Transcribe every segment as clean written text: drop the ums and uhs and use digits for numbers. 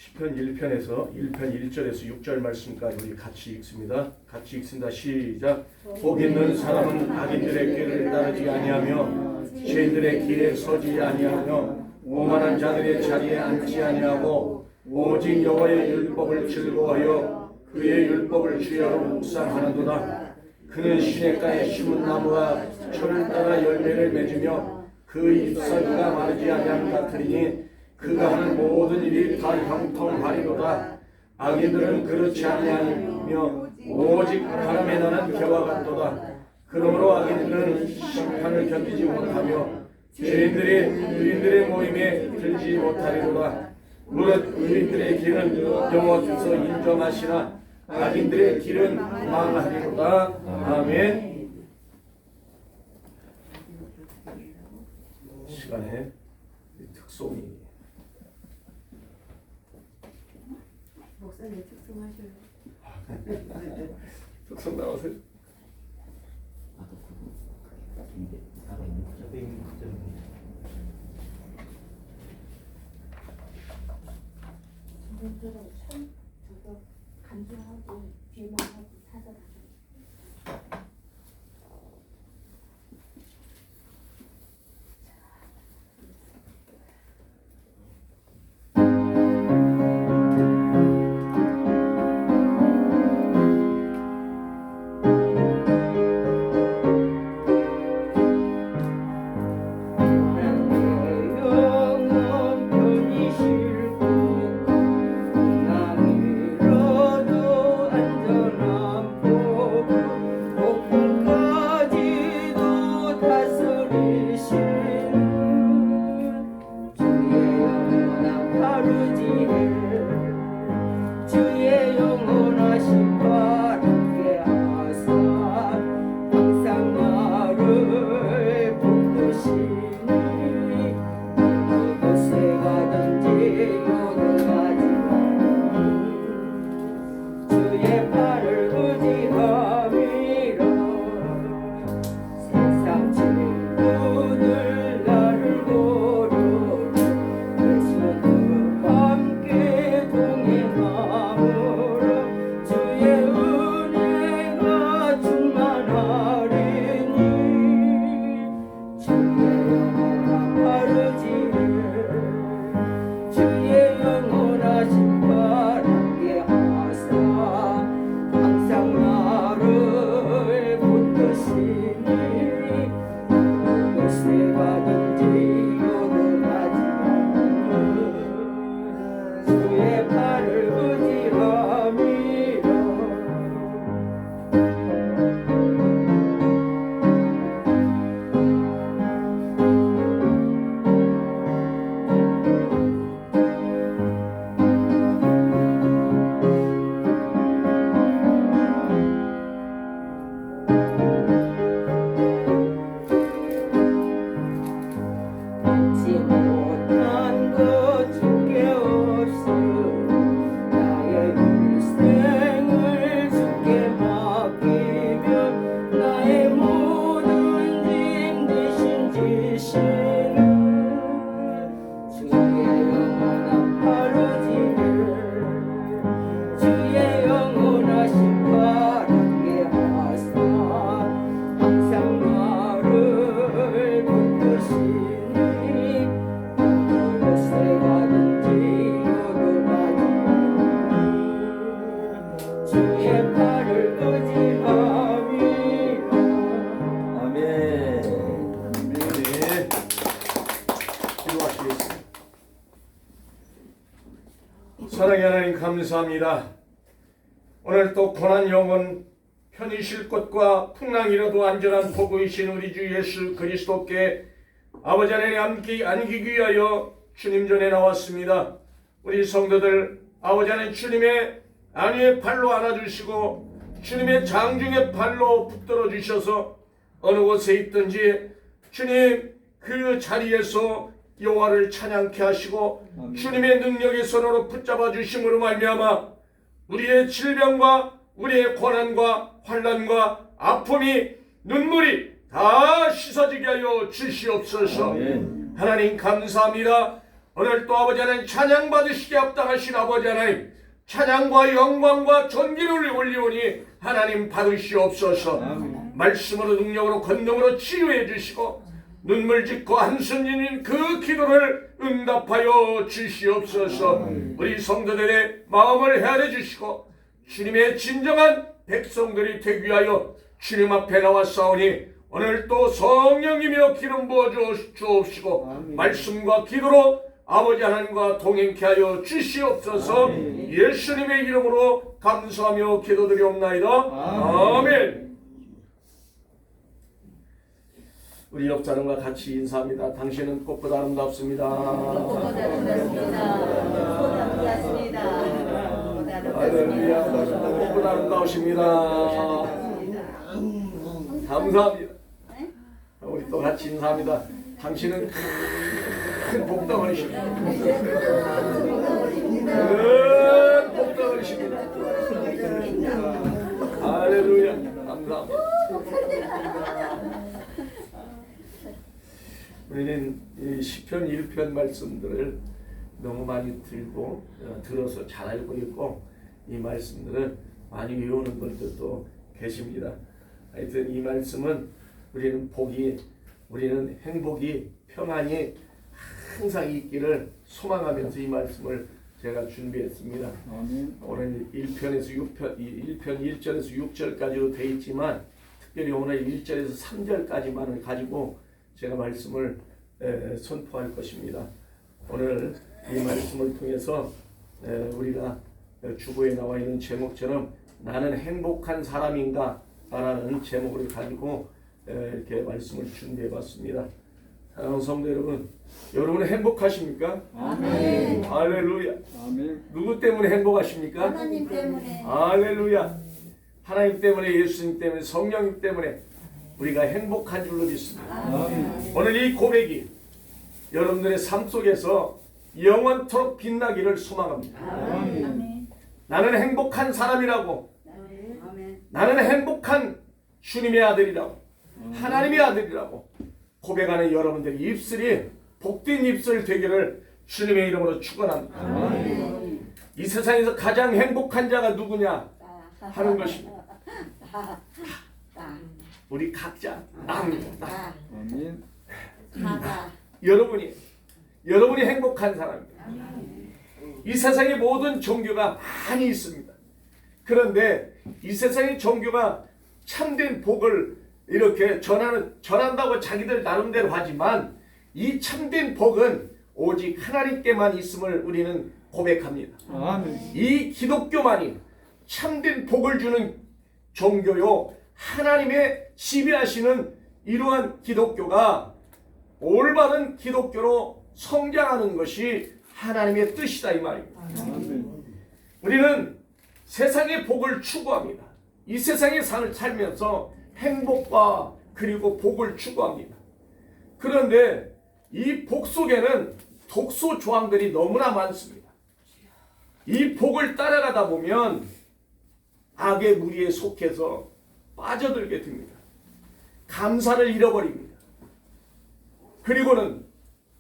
시편 1편에서 1편 1절에서 6절 말씀까지 우리 같이 읽습니다. 같이 읽습니다. 시작. 복 있는 사람은 악인들의 길을 따르지 아니하며 죄인들의 길에 서지 아니하며 오만한 자들의 자리에 앉지 아니하고 오직 여호와의 율법을 즐거워하여 그의 율법을 주야로 묵상하는도다. 그는 시냇가에 심은 나무와 철을 따라 열매를 맺으며 그 잎사귀가 마르지 아니함 같으리니 그가 하는 모든 일이 다 형통하리로다. 악인들은 그렇지 아니하며 오직 바람에 나는 겨와 같도다. 그러므로 악인들은 심판을 견디지 못하며 죄인들이 의인들의 모임에 들지 못하리로다. 무릇 의인들의 길은 여호와께서 인정하시나 악인들의 길은 망하리로다. 아멘. 시간에 특송이 목사님 특송하셔요. 특송 나오세요. 저도 간주하고 뒤만 하고 찾아다녀요. 사랑의 하나님 감사합니다. 오늘 또 고난 영혼 편히 쉴 곳과 풍랑이라도 안전한 복이신 우리 주 예수 그리스도께 아버지 하나님 안기기 위하여 주님 전에 나왔습니다. 우리 성도들 아버지 하나님 주님의 안위의 팔로 안아주시고 주님의 장중의 팔로 붙들어 주셔서 어느 곳에 있든지 주님 그 자리에서 여호와를 찬양케 하시고 주님의 능력의 손으로 붙잡아 주심으로 말미암아 우리의 질병과 우리의 고난과 환난과 아픔이 눈물이 다 씻어지게 하여 주시옵소서. 하나님 감사합니다. 오늘 또 아버지 하나님 찬양 받으시게 합당하신 아버지 하나님 찬양과 영광과 존귀를 올리오니 하나님 받으시옵소서. 말씀으로 능력으로 권능으로 치유해 주시고 눈물 짓고 한숨 짓는 그 기도를 응답하여 주시옵소서. 우리 성도들의 마음을 헤아려 주시고 주님의 진정한 백성들이 되기 위하여 주님 앞에 나왔사오니 오늘 또 성령이며 기름 부어 주옵시고 말씀과 기도로 아버지 하나님과 동행케 하여 주시옵소서. 예수님의 이름으로 감사하며 기도드리옵나이다. 아멘. 우리 옆 사람과 같이 인사합니다. 당신은 꽃보다 아름답습니다. 할렐루야. 꽃보다 아름다우십니다. 감사합니다. 우리 또 같이 인사합니다. 당신은 큰 복덩어리십니다. 큰 복덩어리십니다. 할렐루야. 감사합니다. 우리는 이 시편 1편 말씀들을 너무 많이 들어서 잘 알고 있고 이 말씀들을 많이 외우는 분들도 계십니다. 하여튼 이 말씀은 우리는 행복이 평안이 항상 있기를 소망하면서 이 말씀을 제가 준비했습니다. 오늘 1편 1절에서 6절까지로 되어 있지만 특별히 오늘 1절에서 3절까지만을 가지고 제가 말씀을 선포할 것입니다. 오늘 이 말씀을 통해서 우리가 주보에 나와 있는 제목처럼 나는 행복한 사람인가 라는 제목을 가지고 이렇게 말씀을 준비해 봤습니다. 사랑하는 성도 여러분, 여러분은 행복하십니까? 아멘. 할렐루야. 아멘. 누구 때문에 행복하십니까? 하나님 때문에. 할렐루야. 하나님 때문에, 예수님 때문에, 성령님 때문에 우리가 행복한 줄로 믿습니다. 아멘. 오늘 이 고백이 여러분들의 삶 속에서 영원토록 빛나기를 소망합니다. 아멘. 나는 행복한 사람이라고, 아멘. 나는 행복한 주님의 아들이라고, 하나님의 아들이라고 고백하는 여러분들의 입술이 복된 입술 되기를 주님의 이름으로 축원합니다. 아멘. 이 세상에서 가장 행복한 자가 누구냐 하는 것입니다. 우리 각자 나입니다. 아멘. 여러분이 행복한 사람입니다. 이 세상에 모든 종교가 많이 있습니다. 그런데 이 세상의 종교가 참된 복을 이렇게 전한다고 자기들 나름대로 하지만 이 참된 복은 오직 하나님께만 있음을 우리는 고백합니다. 아멘. 이 기독교만이 참된 복을 주는 종교요, 하나님의 지배하시는 이러한 기독교가 올바른 기독교로 성장하는 것이 하나님의 뜻이다 이 말입니다. 아멘. 우리는 세상의 복을 추구합니다. 이 세상의 삶을 살면서 행복과 그리고 복을 추구합니다. 그런데 이 복 속에는 독소 조항들이 너무나 많습니다. 이 복을 따라가다 보면 악의 무리에 속해서 빠져들게 됩니다. 감사를 잃어버립니다. 그리고는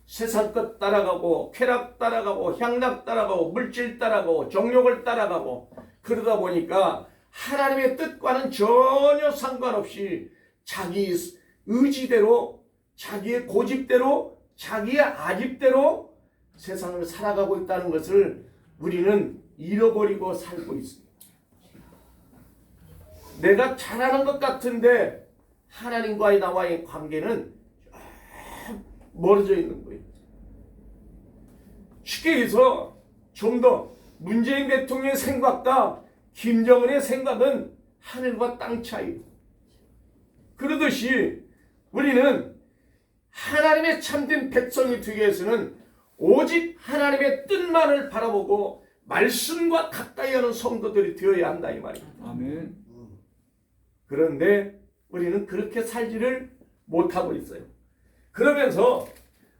세상 것 따라가고 쾌락 따라가고 향락 따라가고 물질 따라가고 정욕을 따라가고 그러다 보니까 하나님의 뜻과는 전혀 상관없이 자기 의지대로, 자기의 고집대로, 자기의 아집대로 세상을 살아가고 있다는 것을 우리는 잃어버리고 살고 있습니다. 내가 잘하는 것 같은데 하나님과의 나와의 관계는 멀어져 있는 거예요. 쉽게 해서 좀 더 문재인 대통령의 생각과 김정은의 생각은 하늘과 땅 차이. 그러듯이 우리는 하나님의 참된 백성이 되기 위해서는 오직 하나님의 뜻만을 바라보고 말씀과 가까이 하는 성도들이 되어야 한다 이 말입니다. 아멘. 그런데 우리는 그렇게 살지를 못하고 있어요. 그러면서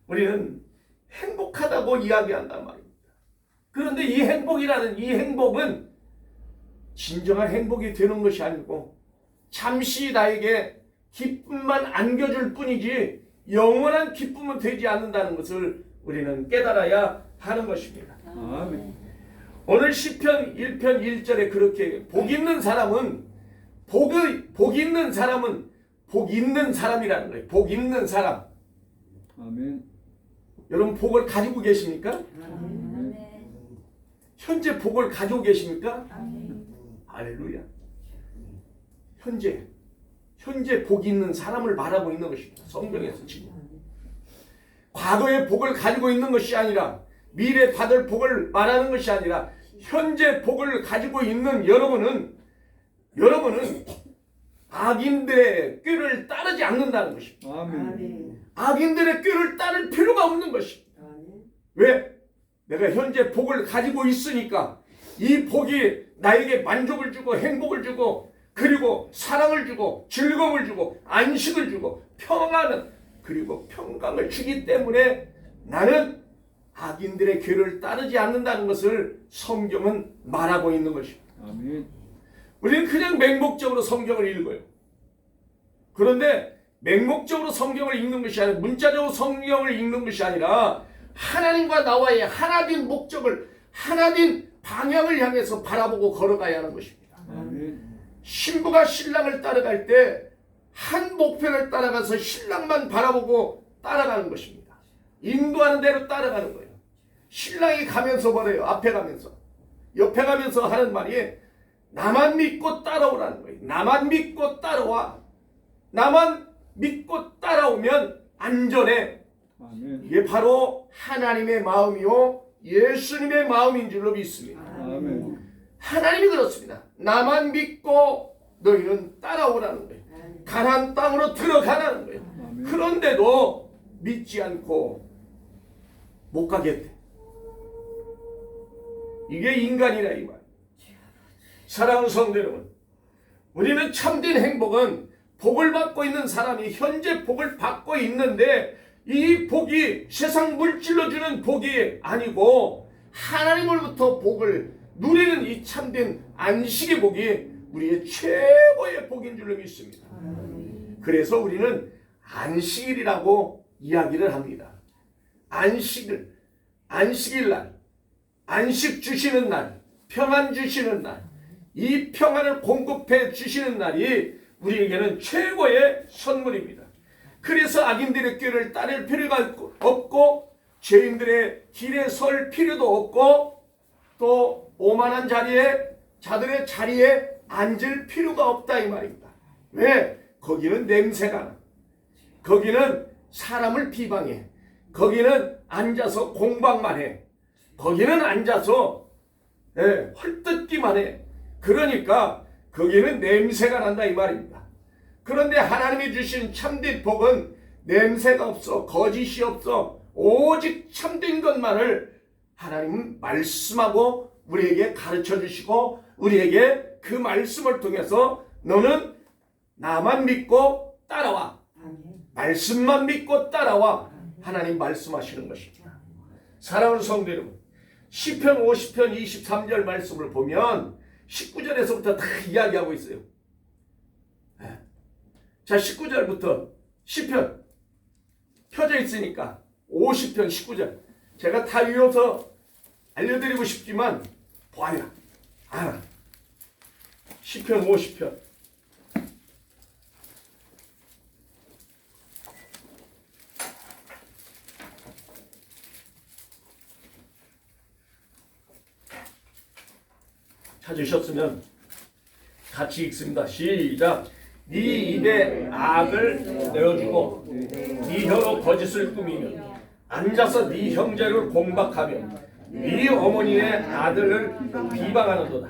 우리는 행복하다고 이야기한단 말입니다. 그런데 이 행복이라는 이 행복은 진정한 행복이 되는 것이 아니고 잠시 나에게 기쁨만 안겨줄 뿐이지 영원한 기쁨은 되지 않는다는 것을 우리는 깨달아야 하는 것입니다. 아멘. 오늘 시편 1편 1절에 그렇게 복 있는 사람은 복 있는 사람이라는 거예요. 복 있는 사람. 아멘. 여러분 복을 가지고 계십니까? 아멘. 현재 복을 가지고 계십니까? 아멘. 할렐루야. 현재 복 있는 사람을 말하고 있는 것입니다. 성경에서 지금. 과거의 복을 가지고 있는 것이 아니라 미래 받을 복을 말하는 것이 아니라 현재 복을 가지고 있는 여러분은 악인들의 꾀를 따르지 않는다는 것입니다. 아멘. 악인들의 꾀를 따를 필요가 없는 것입니다. 왜? 내가 현재 복을 가지고 있으니까 이 복이 나에게 만족을 주고 행복을 주고 그리고 사랑을 주고 즐거움을 주고 안식을 주고 평안을 그리고 평강을 주기 때문에 나는 악인들의 꾀를 따르지 않는다는 것을 성경은 말하고 있는 것입니다. 아멘. 우리는 그냥 맹목적으로 성경을 읽어요. 그런데 맹목적으로 성경을 읽는 것이 아니라 문자적으로 성경을 읽는 것이 아니라 하나님과 나와의 하나된 목적을 하나된 방향을 향해서 바라보고 걸어가야 하는 것입니다. 아멘. 신부가 신랑을 따라갈 때 한 목표를 따라가서 신랑만 바라보고 따라가는 것입니다. 인도하는 대로 따라가는 거예요. 신랑이 가면서 뭐래요? 앞에 가면서 옆에 가면서 하는 말이 나만 믿고 따라오라는 거예요. 나만 믿고 따라와. 나만 믿고 따라오면 안전해. 아멘. 이게 바로 하나님의 마음이요 예수님의 마음인 줄로 믿습니다. 아멘. 하나님이 그렇습니다. 나만 믿고 너희는 따라오라는 거예요. 가나안 땅으로 들어가라는 거예요. 아멘. 그런데도 믿지 않고 못 가겠대. 이게 인간이라 이 말. 사랑하는 성도 여러분, 우리는 참된 행복은 복을 받고 있는 사람이 현재 복을 받고 있는데 이 복이 세상 물질로 주는 복이 아니고 하나님으로부터 복을 누리는 이 참된 안식의 복이 우리의 최고의 복인 줄로 믿습니다. 그래서 우리는 안식일이라고 이야기를 합니다. 안식일 날, 안식 주시는 날, 평안 주시는 날, 이 평안을 공급해 주시는 날이 우리에게는 최고의 선물입니다. 그래서 악인들의 꾀를 따를 필요가 없고 죄인들의 길에 설 필요도 없고 또 오만한 자들의 자리에 앉을 필요가 없다 이 말입니다. 왜? 거기는 냄새가 나. 거기는 사람을 비방해. 거기는 앉아서 공방만 해. 거기는 앉아서 헐뜯기만 해. 그러니까 거기는 냄새가 난다 이 말입니다. 그런데 하나님이 주신 참된 복은 냄새가 없어. 거짓이 없어. 오직 참된 것만을 하나님은 말씀하고 우리에게 가르쳐 주시고 우리에게 그 말씀을 통해서 너는 나만 믿고 따라와. 말씀만 믿고 따라와. 하나님 말씀하시는 것입니다. 사랑하는 성도 여러분, 시편 50편 23절 말씀을 보면 19절에서부터 다 이야기하고 있어요. 자, 19절부터 시편 켜져 있으니까 50편 19절 제가 다 외워서 알려드리고 싶지만 봐야 알아. 시편 50편 찾으셨으면 같이 읽습니다. 시작. 네 입에 악을 내어주고 네 혀로 거짓을 꾸미며 앉아서 네 형제를 공박하며 네 어머니의 아들을 비방하는도다.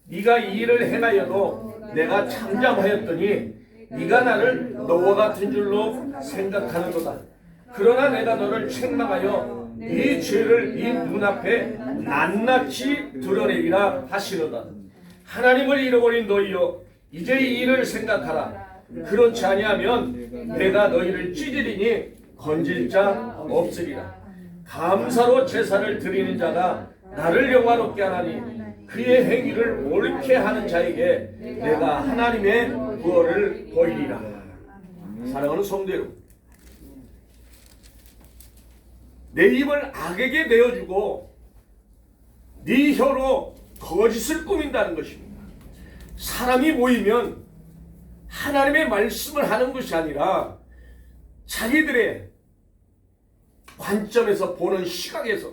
네가 이 일을 행하여도 내가 잠잠하였더니 네가 나를 너와 같은 줄로 생각하는도다. 그러나 내가 너를 책망하여 네 죄를 네 눈앞에 낱낱이 드러내리라 하시노다. 하나님을 잃어버린 너희여, 이제 이 일을 생각하라. 그렇지 아니하면 내가 너희를 찢으리니 건질 자 없으리라. 감사로 제사를 드리는 자가 나를 영화롭게 하나니 그의 행위를 옳게 하는 자에게 내가 하나님의 구원을 보이리라. 사랑하는 성도 여러분, 내 입을 악에게 내어주고 네 혀로 거짓을 꾸민다는 것입니다. 사람이 모이면 하나님의 말씀을 하는 것이 아니라 자기들의 관점에서 보는 시각에서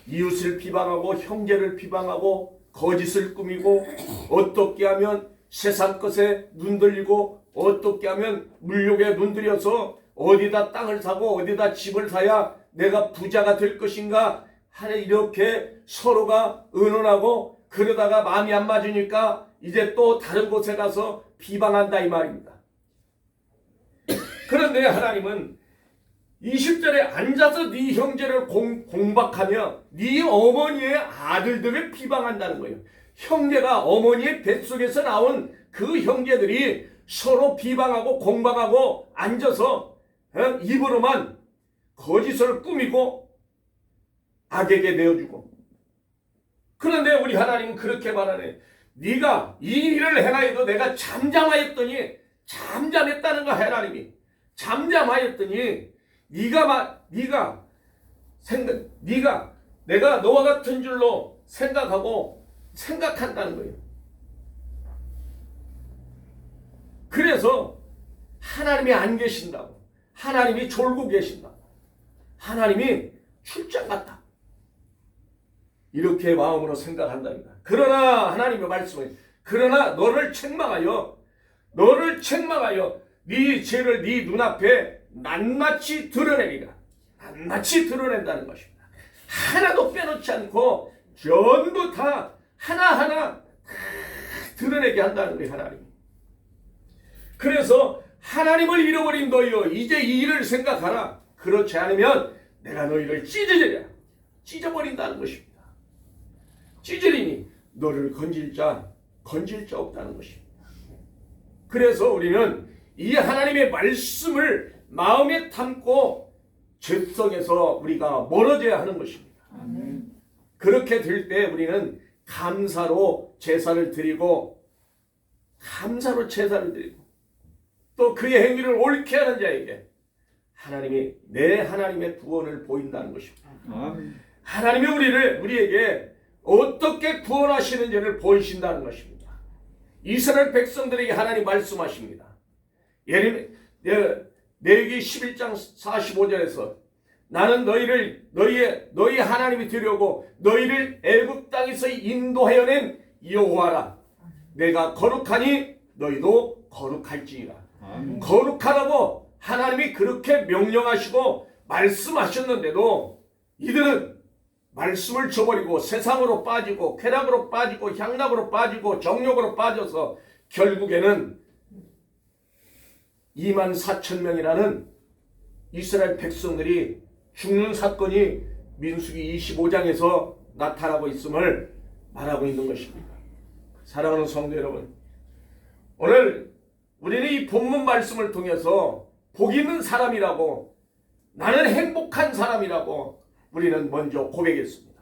이웃을 비방하고 형제를 비방하고 거짓을 꾸미고 어떻게 하면 세상 것에 눈들리고 어떻게 하면 물욕에 눈들여서 어디다 땅을 사고 어디다 집을 사야 내가 부자가 될 것인가 하는 이렇게 서로가 의논하고 그러다가 마음이 안 맞으니까 이제 또 다른 곳에 가서 비방한다 이 말입니다. 그런데 하나님은 20절에 앉아서 네 형제를 공박하며 네 어머니의 아들들을 비방한다는 거예요. 형제가 어머니의 뱃속에서 나온 그 형제들이 서로 비방하고 공방하고 앉아서 입으로만 거짓을 꾸미고 악에게 내어주고. 그런데 우리 하나님은 그렇게 말하네. 네가 이 일을 행하여도 내가 잠잠하였더니 잠잠했다는 거. 하나님이 잠잠하였더니 네가 내가 너와 같은 줄로 생각한다는 거예요. 그래서 하나님이 안 계신다고, 하나님이 졸고 계신다고, 하나님이 출장 갔다 이렇게 마음으로 생각한답니다. 그러나 하나님의 말씀은 그러나 너를 책망하여 네 죄를 네 눈앞에 낱낱이 드러내리라. 낱낱이 드러낸다는 것입니다. 하나도 빼놓지 않고 전부 다 하나하나 다 드러내게 한다는 거예요. 하나님. 그래서 하나님을 잃어버린 너희여 이제 이 일을 생각하라. 그렇지 않으면 내가 너희를 찢어버린다는 것입니다. 찢으리니 너를 건질 자 없다는 것입니다. 그래서 우리는 이 하나님의 말씀을 마음에 담고 죄성에서 우리가 멀어져야 하는 것입니다. 아멘. 그렇게 될 때 우리는 감사로 제사를 드리고 또 그의 행위를 옳게 하는 자에게 하나님이 내 하나님의 구원을 보인다는 것입니다. 아멘. 하나님이 우리에게 어떻게 구원하시는지를 보이신다는 것입니다. 이스라엘 백성들에게 하나님 말씀하십니다. 레위기 11장 45절에서 나는 너희 하나님이 되려고 너희를 애굽 땅에서 인도하여 낸 여호와라. 내가 거룩하니 너희도 거룩할지니라. 아멘. 거룩하라고 하나님이 그렇게 명령하시고 말씀하셨는데도 이들은 말씀을 저버리고 세상으로 빠지고 쾌락으로 빠지고 향락으로 빠지고 정욕으로 빠져서 결국에는 24,000명이라는 이스라엘 백성들이 죽는 사건이 민수기 25장에서 나타나고 있음을 말하고 있는 것입니다. 사랑하는 성도 여러분, 오늘 우리는 이 본문 말씀을 통해서 복 있는 사람이라고, 나는 행복한 사람이라고 우리는 먼저 고백했습니다.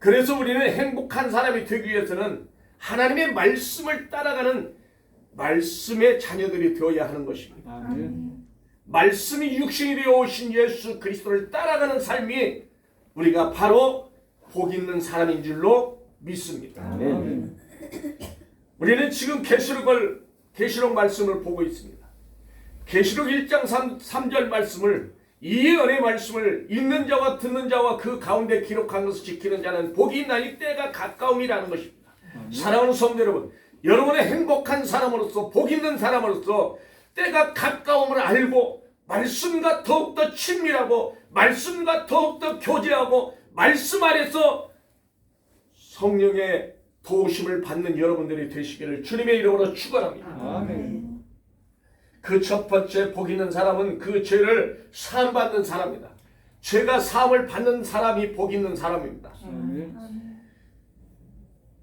그래서 우리는 행복한 사람이 되기 위해서는 하나님의 말씀을 따라가는 말씀의 자녀들이 되어야 하는 것입니다. 아멘. 말씀이 육신이 되어 오신 예수 그리스도를 따라가는 삶이 우리가 바로 복 있는 사람인 줄로 믿습니다. 아멘. 우리는 지금 계시록 말씀을 보고 있습니다. 계시록 1장 3절 말씀을, 이 은혜의 말씀을 읽는 자와 듣는 자와 그 가운데 기록한 것을 지키는 자는 복이 있나니 때가 가까움이라는 것입니다. 사랑하는 성도 여러분, 여러분의 행복한 사람으로서 복 있는 사람으로서 때가 가까움을 알고 말씀과 더욱더 친밀하고 말씀과 더욱더 교제하고 말씀 안에서 성령의 도우심을 받는 여러분들이 되시기를 주님의 이름으로 축원합니다. 아멘. 그 첫 번째 복 있는 사람은 그 죄를 사함받는 사람이다. 죄가 사함을 받는 사람이 복 있는 사람입니다. 아멘.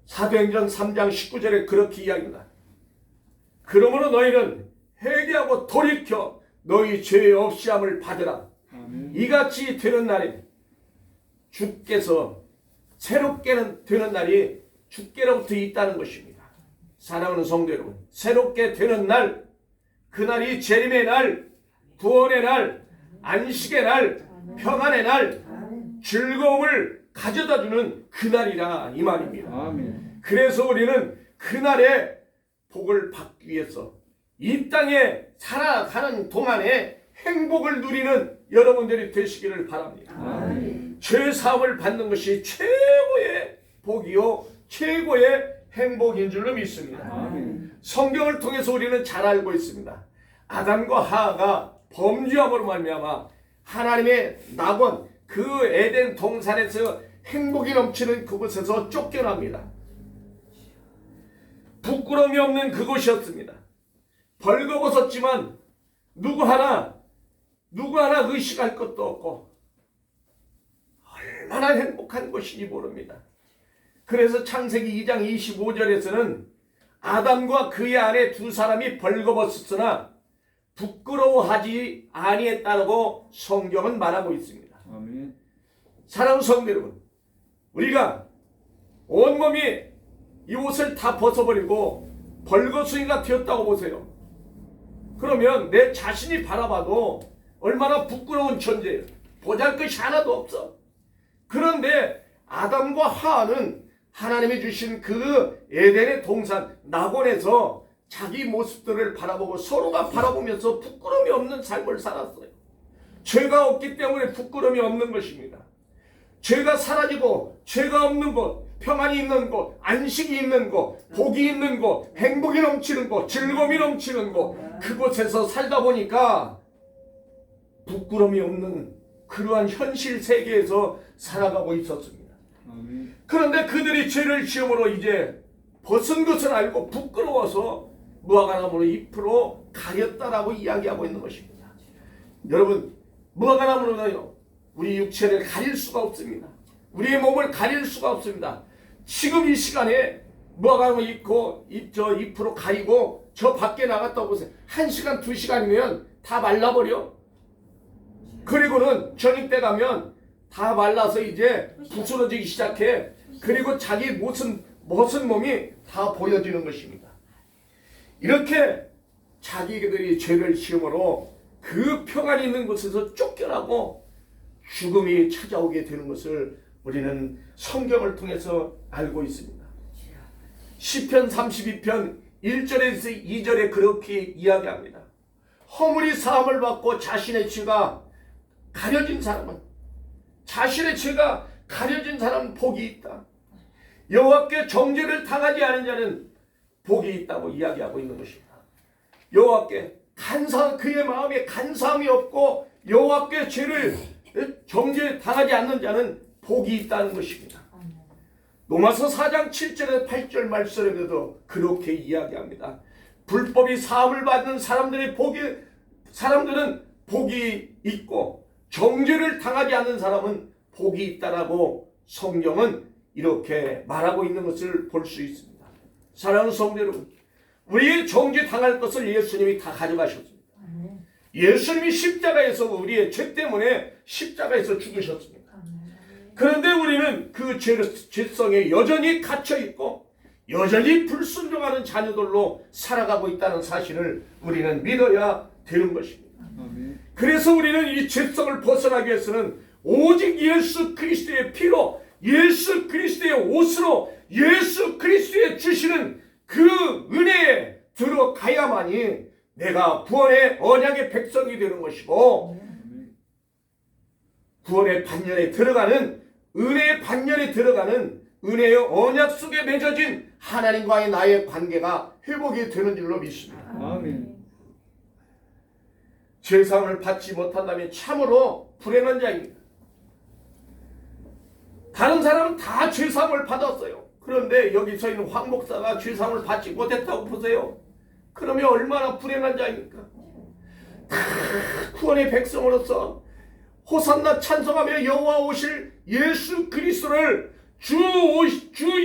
사도행전 3장 19절에 그렇게 이야기합니다. 그러므로 너희는 회개하고 돌이켜 너희 죄 없이함을 받으라. 아멘. 이같이 되는 날에 주께서 새롭게 되는 날이 주께로부터 있다는 것입니다. 사랑하는 성도 여러분, 새롭게 되는 날, 그날이 재림의 날, 구원의 날, 안식의 날, 평안의 날, 즐거움을 가져다주는 그날이라 이 말입니다. 아멘. 그래서 우리는 그날의 복을 받기 위해서 이 땅에 살아가는 동안에 행복을 누리는 여러분들이 되시기를 바랍니다. 아멘. 죄 사함을 받는 것이 최고의 복이요 최고의 행복인 줄로 믿습니다. 아멘. 성경을 통해서 우리는 잘 알고 있습니다. 아담과 하와가 범죄함으로 말미암아 하나님의 낙원 그 에덴 동산에서 행복이 넘치는 그곳에서 쫓겨납니다. 부끄러움이 없는 그곳이었습니다. 벌거벗었지만 누구 하나 의식할 것도 없고 얼마나 행복한 곳인지 모릅니다. 그래서 창세기 2장 25절에서는 아담과 그의 아내 두 사람이 벌거벗었으나 부끄러워하지 아니했다고 성경은 말하고 있습니다. 아멘. 사랑하는 성도 여러분, 우리가 온몸이 이 옷을 다 벗어버리고 벌거숭이가 되었다고 보세요. 그러면 내 자신이 바라봐도 얼마나 부끄러운 존재예요. 보잘것이 하나도 없어. 그런데 아담과 하와는 하나님이 주신 그 에덴의 동산 낙원에서 자기 모습들을 바라보고 서로가 바라보면서 부끄러움이 없는 삶을 살았어요. 죄가 없기 때문에 부끄러움이 없는 것입니다. 죄가 사라지고 죄가 없는 곳, 평안이 있는 곳, 안식이 있는 곳, 복이 있는 곳, 행복이 넘치는 곳, 즐거움이 넘치는 곳, 그곳에서 살다 보니까 부끄러움이 없는 그러한 현실 세계에서 살아가고 있었습니다. 아멘. 그런데 그들이 죄를 지음으로 이제 벗은 것을 알고 부끄러워서 무화과나무로 잎으로 가렸다라고 이야기하고 있는 것입니다. 여러분, 무화과나무로는요 우리 육체를 가릴 수가 없습니다. 우리의 몸을 가릴 수가 없습니다. 지금 이 시간에 무화과나무 잎으로 가리고 저 밖에 나갔다 보세요. 1시간 2시간이면 다 말라버려. 그리고는 저녁 때 가면 다 말라서 이제 부스러지기 시작해. 그리고 자기 멋은 몸이 다 보여지는 것입니다. 이렇게 자기들이 죄를 지음으로 그 평안이 있는 곳에서 쫓겨나고 죽음이 찾아오게 되는 것을 우리는 성경을 통해서 알고 있습니다. 시편 32편 1절에서 2절에 그렇게 이야기합니다. 허물이 사함을 받고 자신의 죄가 가려진 사람은 복이 있다. 여호와께 정죄를 당하지 않은 자는 복이 있다고 이야기하고 있는 것입니다. 여호와께 그의 마음에 간사함이 없고 여호와께 정죄 당하지 않는 자는 복이 있다는 것입니다. 로마서 4장 7절에서 8절 말씀에도 그렇게 이야기합니다. 불법이 사함을 받는 사람들은 복이 있고 정죄를 당하지 않는 사람은 복이 있다라고 성경은 이렇게 말하고 있는 것을 볼 수 있습니다. 사랑하는 성도 여러분, 우리의 정죄 당할 것을 예수님이 다 가져가셨습니다. 예수님이 십자가에서 우리의 죄 때문에 십자가에서 죽으셨습니다. 그런데 우리는 그 죄성에 여전히 갇혀있고 여전히 불순종하는 자녀들로 살아가고 있다는 사실을 우리는 믿어야 되는 것입니다. 아멘. 그래서 우리는 이 죄성을 벗어나기 위해서는 오직 예수 그리스도의 피로, 예수 그리스도의 옷으로, 예수 그리스도의 주시는 그 은혜에 들어가야만이 내가 구원의 언약의 백성이 되는 것이고 구원의 반열에 들어가는 은혜의 반열에 들어가는 은혜의 언약 속에 맺어진 하나님과의 나의 관계가 회복이 되는 줄로 믿습니다. 아멘. 죄사함을 받지 못한다면 참으로 불행한 자입니다. 다른 사람은 다 죄사함을 받았어요. 그런데 여기 서 있는 황 목사가 죄사함을 받지 못했다고 보세요. 그러면 얼마나 불행한 자입니까? 다 구원의 백성으로서 호산나 찬송하며 여호와 오실 예수 그리스도를 주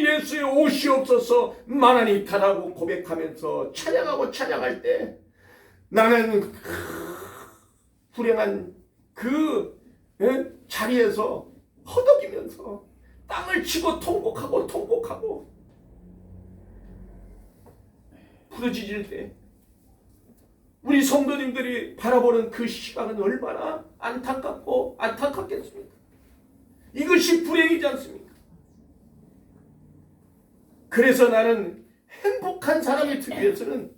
예수의 오시옵소서 만하니타라고 고백하면서 찬양할 때 나는 불행한 그 자리에서 허덕이면서 땅을 치고 통곡하고 부르짖을 때 우리 성도님들이 바라보는 그 시각은 얼마나 안타깝고 안타깝겠습니까? 이것이 불행이지 않습니까? 그래서 나는 행복한 사람이 되기 위해서는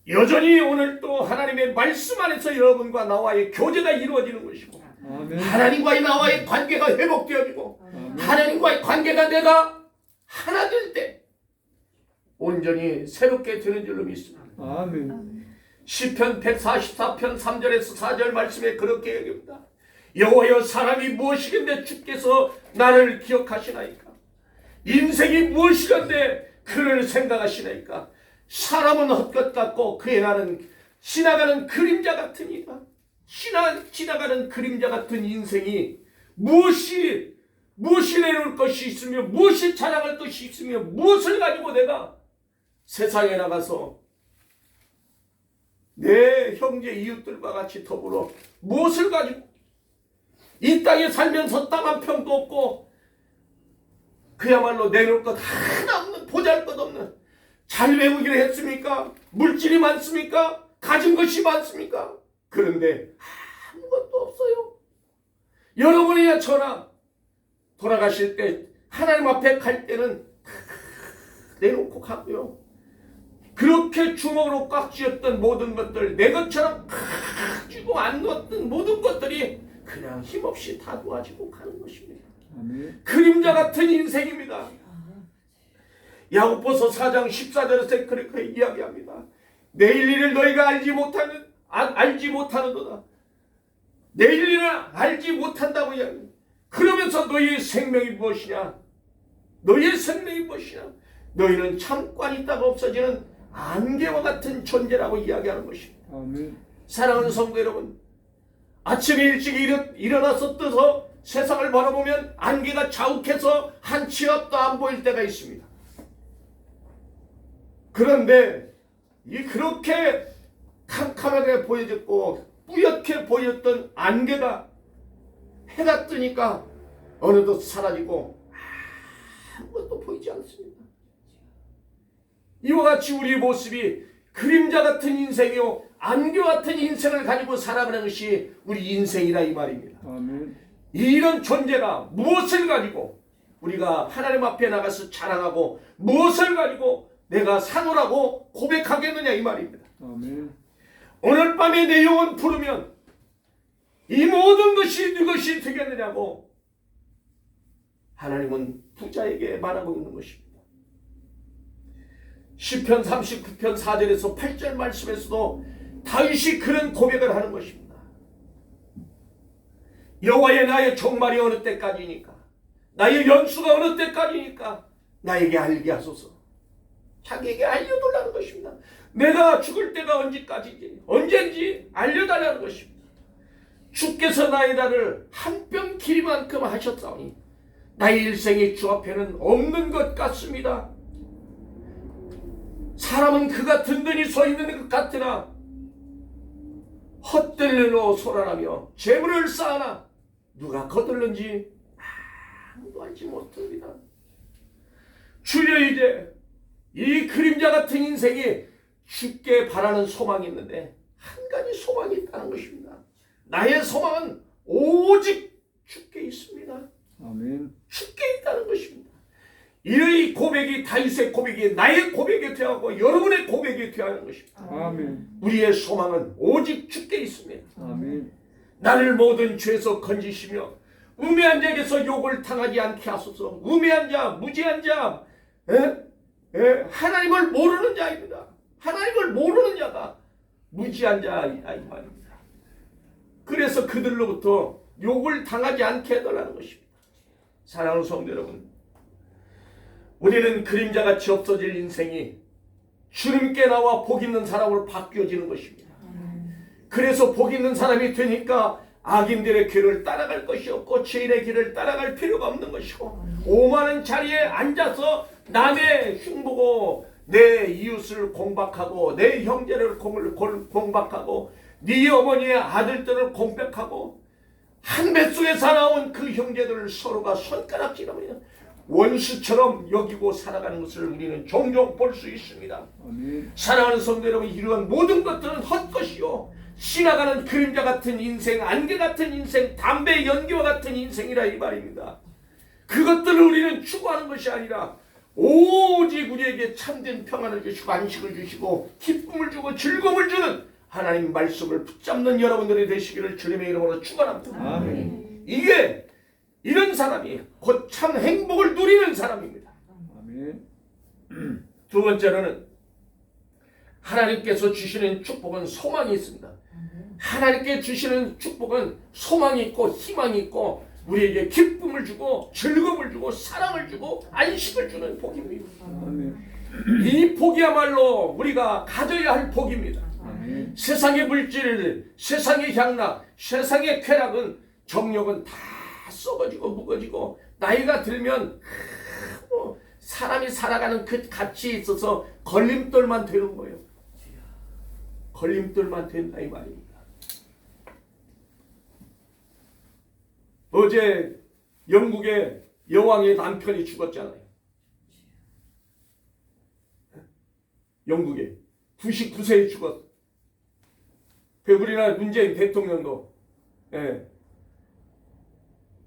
여전히 오늘 또 하나님의 말씀 안에서 여러분과 나와의 교제가 이루어지는 것이고, 아멘. 하나님과의 나와의 관계가 회복되어지고, 하나님과의 관계가 내가 하나 될 때 온전히 새롭게 되는 줄로 믿습니다. 아멘. 시편 144편 3절에서 4절 말씀에 그렇게 얘기합니다. 여호와여, 사람이 무엇이건데 주께서 나를 기억하시나이까? 인생이 무엇이건데 그를 생각하시나이까? 사람은 헛것 같고 그의 날은 지나가는 그림자 같으니까. 지나가는 그림자 같은 인생이 무엇이 내놓을 것이 있으며, 무엇이 자랑할 것이 있으며, 무엇을 가지고 내가 세상에 나가서 내 형제 이웃들과 같이 더불어 무엇을 가지고 이 땅에 살면서 땅 한 평도 없고 그야말로 내놓을 것 하나 없는, 보잘것없는, 잘 배우기를 했습니까? 물질이 많습니까? 가진 것이 많습니까? 그런데 아무것도 없어요. 여러분이나 저나 돌아가실 때 하나님 앞에 갈 때는 다 내놓고 가고요. 그렇게 주먹으로 꽉 쥐었던 모든 것들, 내 것처럼 꽉 쥐고 안 놓았던 모든 것들이 그냥 힘없이 다 놓아지고 가는 것입니다. 아멘. 그림자 같은 인생입니다. 야고보서 4장 14절에서 그렇게 이야기합니다. 내일 일을 너희가 알지 못하는도다. 내일 일을 알지 못한다고 이야기합니다. 그러면서 너희의 생명이 무엇이냐? 너희의 생명이 무엇이냐? 너희는 잠깐 있다가 없어지는 안개와 같은 존재라고 이야기하는 것입니다. 아멘. 사랑하는 성도 여러분, 아침에 일찍 일어나서 떠서 세상을 바라보면 안개가 자욱해서 한 치 앞도 안 보일 때가 있습니다. 그런데 그렇게 캄캄하게 보여졌고 뿌옇게 보였던 안개가 해가 뜨니까 어느덧 사라지고 아무것도 보이지 않습니다. 이와 같이 우리의 모습이 그림자 같은 인생이요, 안개 같은 인생을 가지고 살아가는 것이 우리 인생이라 이 말입니다. 아멘. 이런 존재가 무엇을 가지고 우리가 하나님 앞에 나가서 자랑하고 무엇을 가지고 내가 상호라고 고백하겠느냐 이 말입니다. 아멘. 오늘 밤에 내 영혼 부르면 이 모든 것이 누것이 되겠느냐고 하나님은 부자에게 말하고 있는 것입니다. 시편 39편 4절에서 8절 말씀에서도 다윗이 그런 고백을 하는 것입니다. 여호와의 나의 종말이 어느 때까지니까, 나의 연수가 어느 때까지니까 나에게 알게 하소서. 자기에게 알려달라는 것입니다. 내가 죽을 때가 언젠지 알려달라는 것입니다. 주께서 나의 날을 한 뼘 길이만큼 하셨사오니 나의 일생이 주 앞에는 없는 것 같습니다. 사람은 그가 든든히 서 있는 것 같으나 헛들려로 소란하며 재물을 쌓아나 누가 거들는지 아무도 알지 못합니다. 주여, 이제 이 그림자 같은 인생이 죽게 바라는 소망이 있는데 한 가지 소망이 있다는 것입니다. 나의 소망은 오직 주께 있습니다. 아멘. 주께 있다는 것입니다. 이 고백이 다윗의 고백이 나의 고백이 되어가고 여러분의 고백이 되어야 하는 것입니다. 아멘. 우리의 소망은 오직 주께 있습니다. 아멘. 나를 모든 죄에서 건지시며 우매한 자에게서 욕을 당하지 않게 하소서. 우매한 자, 무지한 자, 하나님을 모르는 자입니다. 하나님을 모르는 자가 무지한 자이 말입니다. 그래서 그들로부터 욕을 당하지 않게 해달라는 것입니다. 사랑하는 성도 여러분, 우리는 그림자같이 없어질 인생이 주님께 나와 복 있는 사람으로 바뀌어지는 것입니다. 그래서 복 있는 사람이 되니까 악인들의 길을 따라갈 것이 없고 죄인의 길을 따라갈 필요가 없는 것이고, 오만한 자리에 앉아서 남의 흉보고 내 이웃을 공박하고 내 형제를 공박하고 네 어머니의 아들들을 공백하고 한 뱃속에 살아온 그 형제들을 서로가 손가락질하며 원수처럼 여기고 살아가는 것을 우리는 종종 볼 수 있습니다. 아멘. 사랑하는 성도 여러분, 이러한 모든 것들은 헛것이요 지나가는 그림자 같은 인생, 안개 같은 인생, 담배 연기와 같은 인생이라 이 말입니다. 그것들을 우리는 추구하는 것이 아니라 오직 우리에게 참된 평안을 주시고 안식을 주시고 기쁨을 주고 즐거움을 주는 하나님 말씀을 붙잡는 여러분들이 되시기를 주님의 이름으로 축원합니다. 아멘. 이게 이런 사람이 곧 참 행복을 누리는 사람입니다. 아멘. 두 번째로는 하나님께서 주시는 축복은 소망이 있습니다. 하나님께 주시는 축복은 소망이 있고 희망이 있고 우리에게 기쁨을 주고 즐거움을 주고 사랑을 주고 안식을 주는 복입니다. 아멘. 이 복이야말로 우리가 가져야 할 복입니다. 아멘. 세상의 물질, 세상의 향락, 세상의 쾌락은 정력은 다 썩어지고 묵어지고 나이가 들면 사람이 살아가는 그 가치에 있어서 걸림돌만 되는 거예요. 걸림돌만 된다 이 말입니다. 어제 영국의 여왕의 남편이 죽었잖아요. 영국에 99세에 죽었어. 그 우리나라 문재인 대통령도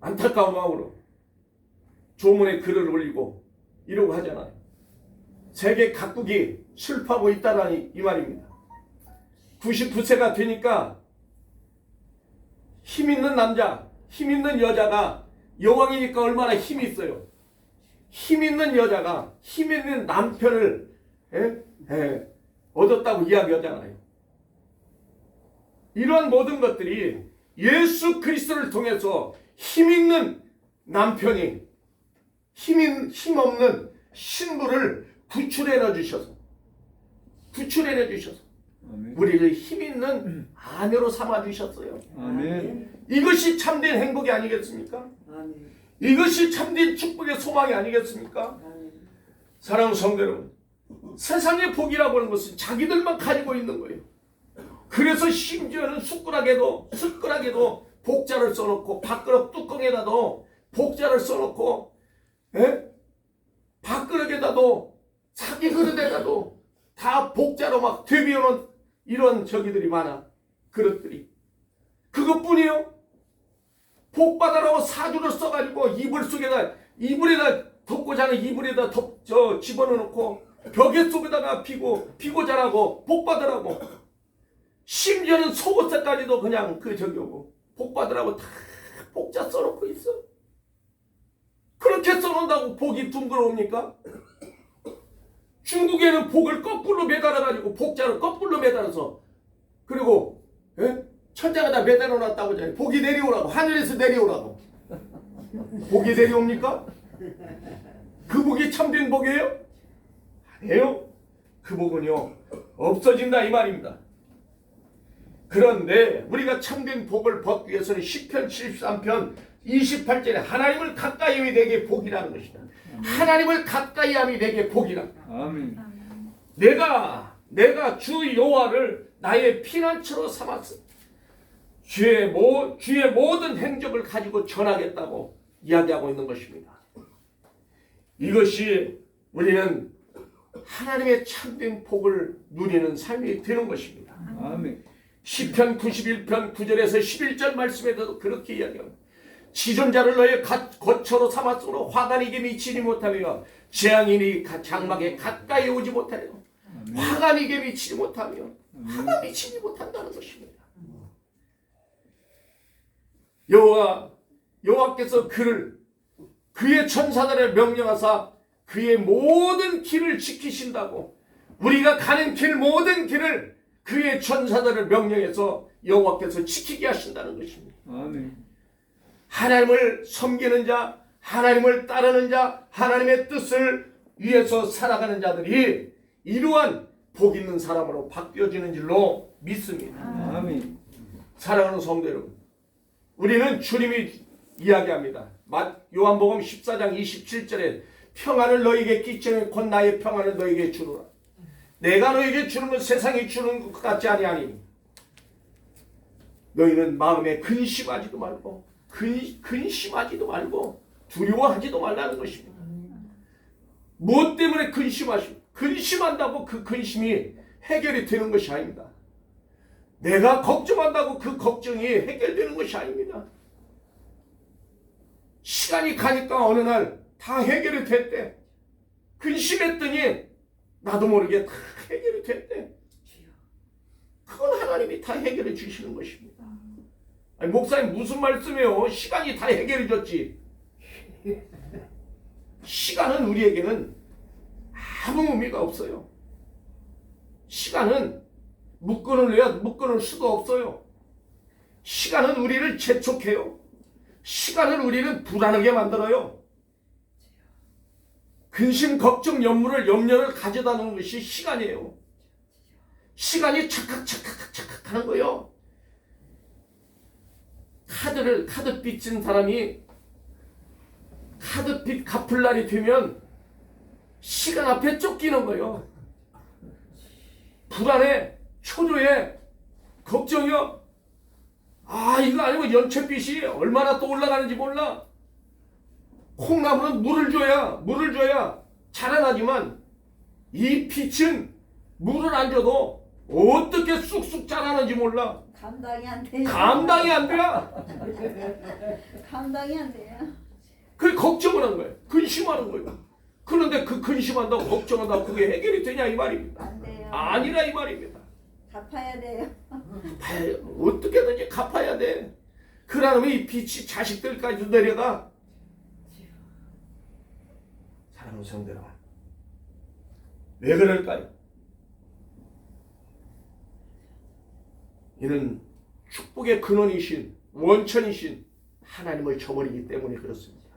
안타까운 마음으로 조문에 글을 올리고 이러고 하잖아요. 세계 각국이 슬퍼하고 있다라니 이 말입니다. 99세가 되니까 힘 있는 남자, 힘 있는 여자가 여왕이니까 얼마나 힘이 있어요. 힘 있는 여자가 힘 있는 남편을 얻었다고 이야기하잖아요. 이런 모든 것들이 예수 그리스도를 통해서 힘 있는 남편이 힘없는 신부를 구출해내 주셔서 아멘. 우리를 힘 있는 아내로 삼아 주셨어요. 아멘. 이것이 참된 행복이 아니겠습니까? 아멘. 이것이 참된 축복의 소망이 아니겠습니까? 아멘. 사랑하는 성도 여러분, 세상의 복이라고 하는 것은 자기들만 가지고 있는 거예요. 그래서 심지어는 숟가락에도 복자를 써놓고 밥그릇 뚜껑에다도 복자를 써놓고 밥그릇에다도 사기 그릇에다도 다 복자로 막 되비우는 이런 저기들이 많아. 그릇들이 그것뿐이요. 복받아라고 사주를 써가지고 이불에다 덮고 자는 이불에다 집어넣고 벽에 속에다가 피고 자라고 복받으라고 심지어는 속옷에까지도 그냥 저기고 복받으라고 다 복자 써놓고 있어. 그렇게 써놓는다고 복이 둥그러옵니까? 중국에는 복을 거꾸로 매달아가지고 복자를 거꾸로 매달아서 그리고 천장에다 매달아놨다고 하잖아요. 복이 내려오라고 하늘에서 내려오라고. 복이 내려옵니까? 그 복이 참된 복이에요? 아니에요. 그 복은요 없어진다 이 말입니다. 그런데 우리가 참된 복을 받기 위해서는 시편 73편 28절에 하나님을 가까이 함이 내게 복이라는 것이다. 하나님을 가까이 함이 내게 복이라. 아멘. 내가 주 여호와를 나의 피난처로 삼았어. 주의 모든 행적을 가지고 전하겠다고 이야기하고 있는 것입니다. 이것이 우리는 하나님의 참된 복을 누리는 삶이 되는 것입니다. 아멘. 시편 91편 9절에서 11절 말씀에도 그렇게 이야기합니다. 지존자를 너의 거처로 삼았으므로 화가 네게 미치지 못하며 재앙이 장막에 가까이 오지 못하여 화가 네게 미치지 못하며 화가 미치지 못한다는 것입니다. 여호와께서 그의 천사들을 명령하사 그의 모든 길을 지키신다고. 우리가 가는 길 모든 길을 그의 천사들을 명령해서 여호와께서 지키게 하신다는 것입니다. 아멘. 하나님을 섬기는 자, 하나님을 따르는 자, 하나님의 뜻을 위해서 살아가는 자들이 이러한 복 있는 사람으로 바뀌어지는 줄로 믿습니다. 아멘. 사랑하는 성도 여러분, 우리는 주님이 이야기합니다. 요한복음 14장 27절에 평안을 너에게 끼치는 곧 나의 평안을 너에게 주노라. 내가 너에게 주는 건 세상이 주는 것 같지 아니하니 너희는 마음에 근심하지도 말고 두려워하지도 말라는 것입니다. 무엇 때문에 근심한다고 그 근심이 해결이 되는 것이 아닙니다. 내가 걱정한다고 그 걱정이 해결되는 것이 아닙니다. 시간이 가니까 어느 날 다 해결이 됐대. 근심했더니 나도 모르게 다 해결이 됐대. 그건 하나님이 다 해결해 주시는 것입니다. 아니, 목사님 무슨 말씀이에요? 시간이 다 해결해 줬지. 시간은 우리에게는 아무 의미가 없어요. 시간은 묶어놓을 수도 없어요. 시간은 우리를 재촉해요. 시간은 우리를 불안하게 만들어요. 근심, 걱정, 염려를 가져다 놓은 것이 시간이에요. 시간이 착각 하는 거예요. 카드 빚진 사람이 카드빚 갚을 날이 되면 시간 앞에 쫓기는 거예요. 불안해, 초조해, 걱정이요. 이거 아니고 연체빚이 얼마나 또 올라가는지 몰라. 콩나물은 물을 줘야 자라나지만 이 빛은 물을 안 줘도 어떻게 쑥쑥 자라는지 몰라. 감당이 안 돼요. 감당이 안 돼. 감당이 안 돼요. 그 걱정을 하는 거예요. 근심하는 거예요. 그런데 그 근심한다고 걱정한다고 그게 해결이 되냐 이 말입니다. 안 돼요. 아니라 이 말입니다. 갚아야 돼요. 어떻게든지 갚아야 돼. 그러면 이 빛이 자식들까지도 내려가. 사랑하는 성도 여러분, 왜 그럴까요? 이는 축복의 근원이신 원천이신 하나님을 저버리기 때문에 그렇습니다.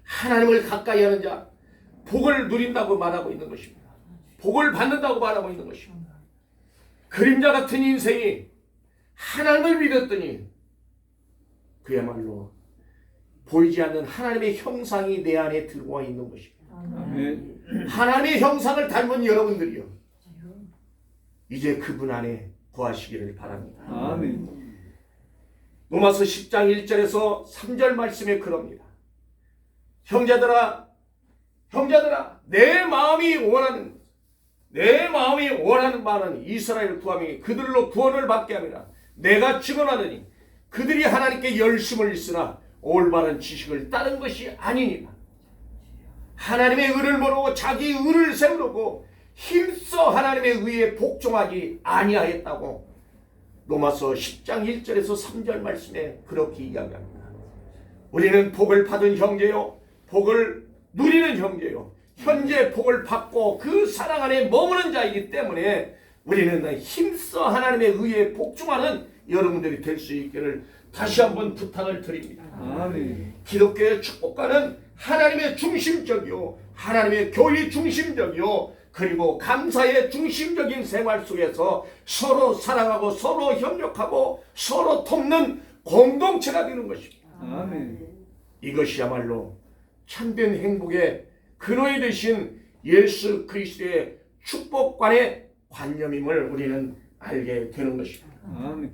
하나님을 가까이 하는 자 복을 누린다고 말하고 있는 것입니다. 복을 받는다고 말하고 있는 것입니다. 그림자 같은 인생이 하나님을 믿었더니 그야말로 보이지 않는 하나님의 형상이 내 안에 들어와 있는 것입니다. 아멘. 하나님의 형상을 닮은 여러분들이요, 이제 그분 안에 거하시기를 바랍니다. 아멘. 로마서 10장 1절에서 3절 말씀에 그럽니다. 형제들아 내 마음이 원하는 바는 이스라엘 구함이 그들로 구원을 받게 함이라. 내가 증언하더니 그들이 하나님께 열심을 있으나 올바른 지식을 따른 것이 아니니라. 하나님의 의를 모르고 자기 의를 세우려고 힘써 하나님의 의에 복종하지 아니하였다고 로마서 10장 1절에서 3절 말씀에 그렇게 이야기합니다. 우리는 복을 받은 형제요, 복을 누리는 형제요, 현재 복을 받고 그 사랑 안에 머무는 자이기 때문에 우리는 힘써 하나님의 의에 복종하는 여러분들이 될 수 있기를 다시 한번 부탁을 드립니다. 아멘. 기독교의 축복과는 하나님의 중심적이요, 하나님의 교리 중심적이요, 그리고 감사의 중심적인 생활 속에서 서로 사랑하고 서로 협력하고 서로 돕는 공동체가 되는 것입니다. 아멘. 이것이야말로 참된 행복의 근원이 되신 예수 그리스도의 축복관의 관념임을 우리는 알게 되는 것입니다. 아멘.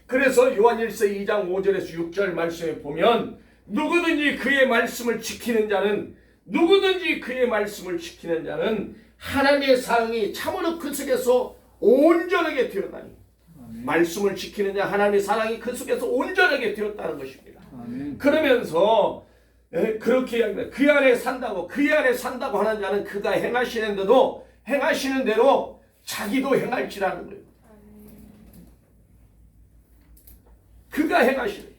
그래서 요한일서 2장 5절에서 6절 말씀에 보면 누구든지 그의 말씀을 지키는 자는 하나님의 사랑이 참으로 그 속에서 온전하게 되었다니. 말씀을 지키는 자 하나님의 사랑이 그 속에서 온전하게 되었다는 것입니다. 아멘. 그러면서 그렇게 이야기합니다. 그 안에 산다고 하는 자는 그가 행하시는 대로 자기도 행할지라는 거예요. 그가 행하시는,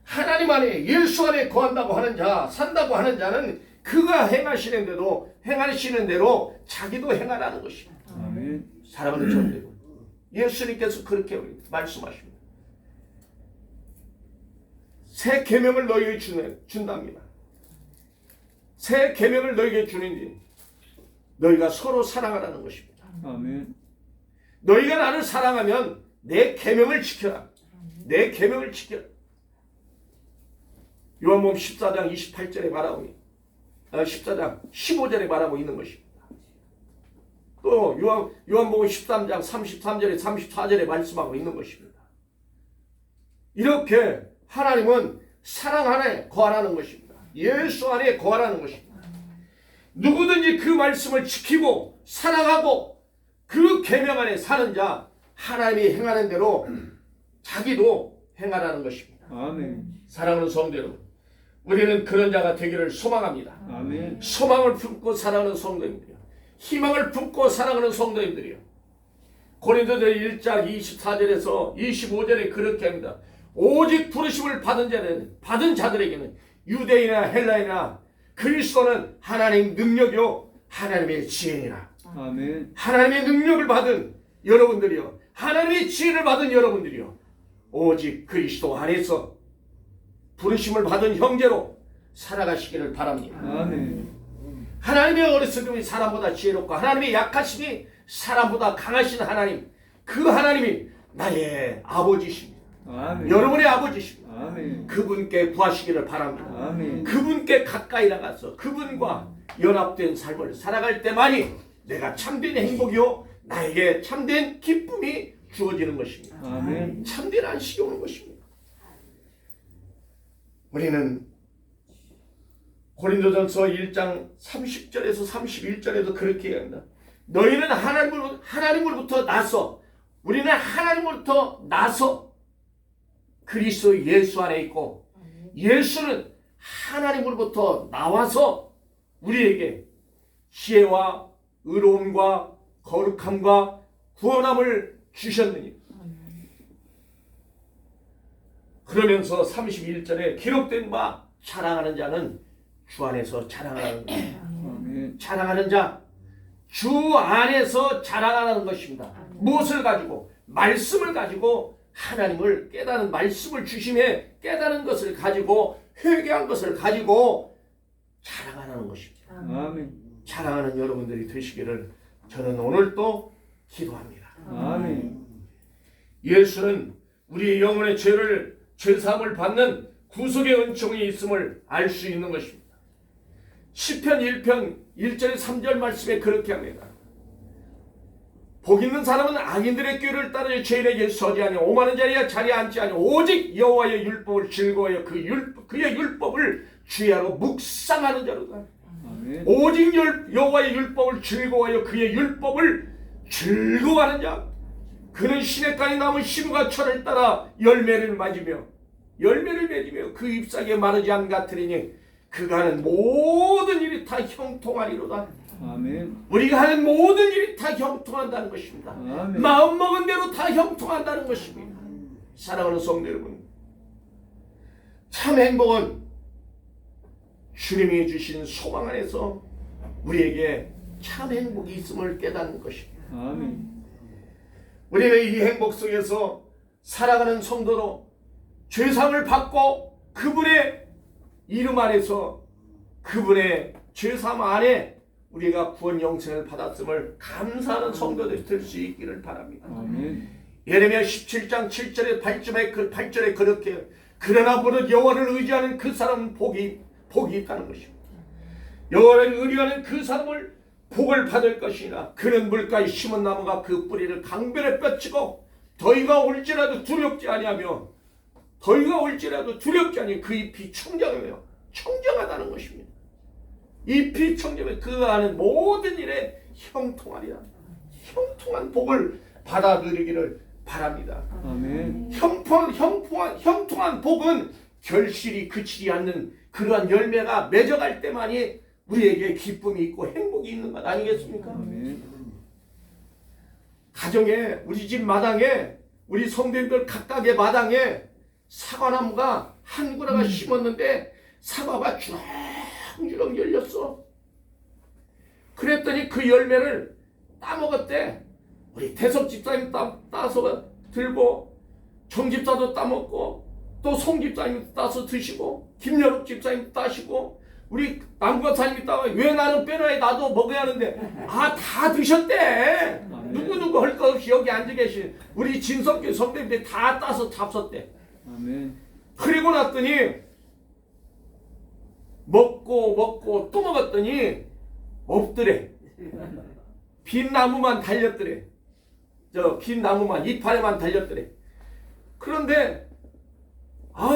하나님 안에 예수 안에 거한다고 하는 자, 산다고 하는 자는 그가 행하시는 대로 자기도 행하라는 것입니다. 아멘. 사랑하는 성도 여러분, 예수님께서 그렇게 말씀하십니다. 새 계명을 너희에게 준답니다. 새 계명을 너희에게 주는지 너희가 서로 사랑하라는 것입니다. 아멘. 너희가 나를 사랑하면 내 계명을 지켜라. 내 계명을 지켜라. 요한복음 14장 28절에 말하고 14장 15절에 말하고 있는 것입니다. 또 요한복음 13장 33절에 34절에 말씀하고 있는 것입니다. 이렇게 하나님은 사랑 안에 거하라는 것입니다. 예수 안에 거하라는 것입니다. 누구든지 그 말씀을 지키고 사랑하고 그 계명 안에 사는 자 하나님이 행하는 대로 자기도 행하라는 것입니다. 아멘. 사랑하는 성도 여러분, 우리는 그런 자가 되기를 소망합니다. 아멘. 소망을 품고 사랑하는 성도님들이요, 희망을 품고 사랑하는 성도님들이요. 고린도서 1장 24절에서 25절에 그렇게 합니다. 오직 부르심을 받은 자들에게는 유대인이나 헬라인이나 그리스도는 하나님 능력이요 하나님의 지혜니라. 아멘. 하나님의 능력을 받은 여러분들이요, 하나님의 지혜를 받은 여러분들이요, 오직 그리스도 안에서 부르심을 받은 형제로 살아가시기를 바랍니다. 아멘. 하나님의 어리석음이 사람보다 지혜롭고 하나님의 약하심이 사람보다 강하신 하나님, 그 하나님이 나의 아버지십니다. 아멘. 여러분의 아버지십니다. 아멘. 그분께 구하시기를 바랍니다. 아멘. 그분께 가까이 나가서 그분과 연합된 삶을 살아갈 때만이 내가 참된 행복이요 나에게 참된 기쁨이 주어지는 것입니다. 아멘. 참된 안식이 오는 것입니다. 우리는 고린도전서 1장 30절에서 31절에도 그렇게 얘기합니다. 너희는 하나님으로부터 나서, 우리는 하나님으로부터 나서 그리스도 예수 안에 있고, 예수는 하나님으로부터 나와서 우리에게 지혜와 의로움과 거룩함과 구원함을 주셨느니. 그러면서 31절에 기록된 바 자랑하는 자는 주 안에서 자랑하는 것입니다. 아멘. 자랑하는 자, 주 안에서 자랑하는 것입니다. 무엇을 가지고? 말씀을 가지고 하나님을 깨닫는, 말씀을 주심에 깨닫는 것을 가지고, 회개한 것을 가지고 자랑하는 것입니다. 아멘. 자랑하는 여러분들이 되시기를 저는 오늘 또 기도합니다. 아멘. 예수는 우리의 영혼의 죄사함을 받는 구속의 은총이 있음을 알 수 있는 것입니다. 시편 1편 1절 3절 말씀에 그렇게 합니다. 복 있는 사람은 악인들의 꾀를 따르며 죄인에게 서지 아니하고 오만한 자리에 자리에 앉지 아니하고 오직 여호와의 율법을 즐거워하여 그의 율법을 주야로 묵상하는 자로다. 아멘. 오직 여호와의 율법을 즐거워하여 그의 율법을 즐거워하는 자, 그는 시냇가에 남은 시루가 철을 따라 열매를 맺으며 그 잎사귀에 마르지 않은 같으리니 그가 하는 모든 일이 다 형통하리로다. 아멘. 우리가 하는 모든 일이 다 형통한다는 것입니다. 아멘. 마음먹은 대로 다 형통한다는 것입니다. 사랑하는 성도 여러분, 참 행복은 주님이 주신 소망 안에서 우리에게 참 행복이 있음을 깨닫는 것입니다. 아멘. 우리는 이 행복 속에서 살아가는 성도로 죄사함을 받고 그분의 이름 안에서, 그분의 죄사함 안에 우리가 구원 영생을 받았음을 감사하는 성도들이 될 수 있기를 바랍니다. 아멘. 예레미야 17장 7절에 8절에 그렇게, 그러나 무릇 여호와를 의지하는 그 사람은 복이 있다는 것입니다. 여호와를 의지하는 그 사람을 복을 받을 것이나 그는 물가에 심은 나무가 그 뿌리를 강변에 뻗치고 더위가 올지라도 두렵지 아니하며 그 잎이 청정하다는 것입니다. 잎이 청정하며 그 하는 모든 일에 형통하리라. 형통한 복을 받아 누리기를 바랍니다. 아멘. 형통한 복은 결실이 그치지 않는 그러한 열매가 맺어갈 때만이 우리에게 기쁨이 있고 행복이 있는 것 아니겠습니까? 아멘. 가정에, 우리 집 마당에, 우리 성도님들 각각의 마당에 사과나무가 한 그루가 심었는데 사과가 주렁주렁 열렸어. 그랬더니 그 열매를 따먹었대. 우리 대석 집사님 따서 들고, 정 집사도 따먹고, 또 송 집사님 따서 드시고, 김여록 집사님 따시고, 우리 남과사님이 따가 왜 나는 빼놔야 나도 먹어야 하는데, 다 드셨대. 누구누구 할 것 없이 여기 앉아 계신 우리 진석교 성도님들이 다 따서 잡섰대. 아멘. 그리고 났더니 먹고 또 먹었더니 없더래. 빈 나무만 달렸더래. 빈 나무만, 이파리만 달렸더래. 그런데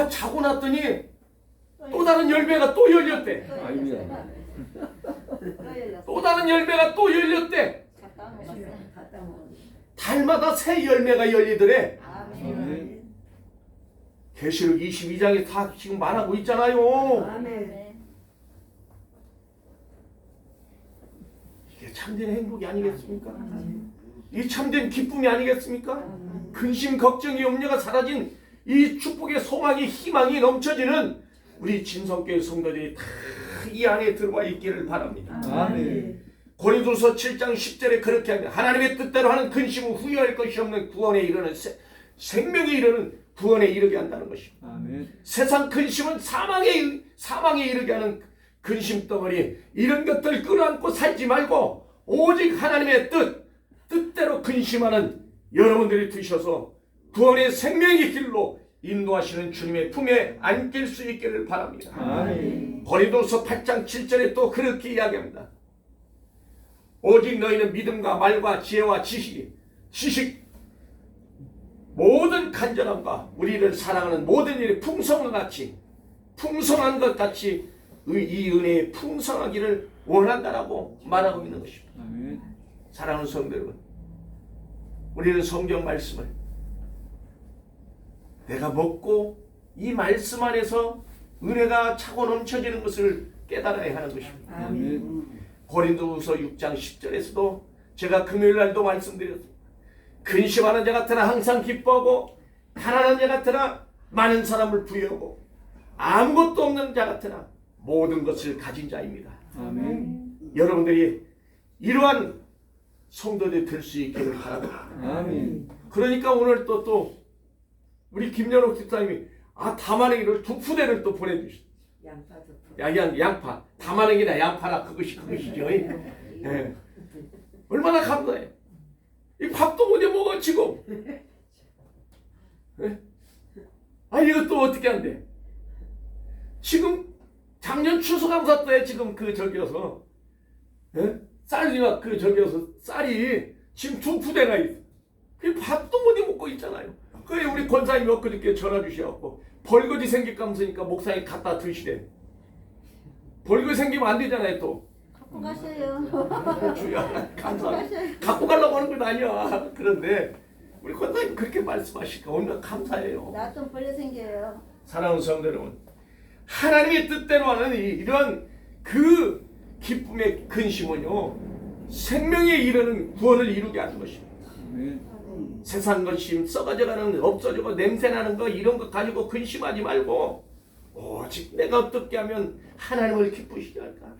자고 났더니 또 다른 열매가 또 열렸대. 아이고야. 또 다른 열매가 또 열렸대. 갖다 먹었어요. 갖다 먹었어요. 달마다 새 열매가 열리더래. 아멘. 계시록 22장에 다 지금 말하고 있잖아요. 아멘. 이게 참된 행복이 아니겠습니까? 이 참된 기쁨이 아니겠습니까? 근심, 걱정, 염려가 사라진 이 축복의 소망이 희망이 넘쳐지는 우리 진성교회 성도들이 다 이 안에 들어와 있기를 바랍니다. 아멘. 고린도서 7장 10절에 그렇게 합니다. 하나님의 뜻대로 하는 근심은 후회할 것이 없는 구원에 이르는 생명에 이르는 구원에 이르게 한다는 것입니다. 아멘. 세상 근심은 사망에 이르게 하는 근심 덩어리, 이런 것들 끌어안고 살지 말고 오직 하나님의 뜻대로 근심하는 여러분들이 되셔서 구원의 생명의 길로 인도하시는 주님의 품에 안길 수 있기를 바랍니다. 아멘. 고린도서 8장 7절에 또 그렇게 이야기합니다. 오직 너희는 믿음과 말과 지혜와 지식 모든 간절함과 우리를 사랑하는 모든 일이 풍성한 것 같이 이 은혜에 풍성하기를 원한다라고 말하고 있는 것입니다. 아멘. 사랑하는 성도 여러분, 우리는 성경 말씀을 내가 먹고 이 말씀 안에서 은혜가 차고 넘쳐지는 것을 깨달아야 하는 것입니다. 아멘. 고린도후서 6장 10절에서도 제가 금요일 날도 말씀드렸습니다. 근심하는 자 같으나 항상 기뻐하고 가난한 자 같으나 많은 사람을 부여하고 아무것도 없는 자 같으나 모든 것을 가진 자입니다. 아멘. 여러분들이 이러한 성도들이 될 수 있기를 바랍니다. 아멘. 그러니까 오늘 또 우리 김연옥 집사님이 담아내기를 2푸대를 또 보내주셨어요. 양파. 담아내기나 양파라 그것이죠. 예. 얼마나 감사해요. 이 밥도 못 먹어 지금. 예? 이것도 어떻게 한대? 지금 작년 추수감사 때 지금 저기여서 예? 쌀이나 저기여서 쌀이 지금 2푸대가 있어. 그 밥도 못 먹고 있잖아요. 그래 우리 권사님이 엊그저께 전화 주셔갖고 벌거지 생길까면서니까 목사님 갖다 드시래. 벌거지 생기면 안 되잖아요 또. 갖고 가세요. 주야 감사합니다. 갖고 가려고 하는 건 아니야. 그런데 우리 권사님 그렇게 말씀하시니까 얼마나 감사해요. 나 좀 벌레 생겨요. 사랑하는 성도 여러분, 하나님의 뜻대로 하는 이런 그 기쁨의 근심은요 생명에 이르는 구원을 이루게 하는 것입니다. 아멘. 세상 근심, 썩어져가는 없어지고 냄새나는 거 이런 거 가지고 근심하지 말고 오직 내가 어떻게 하면 하나님을 기쁘시게 할까?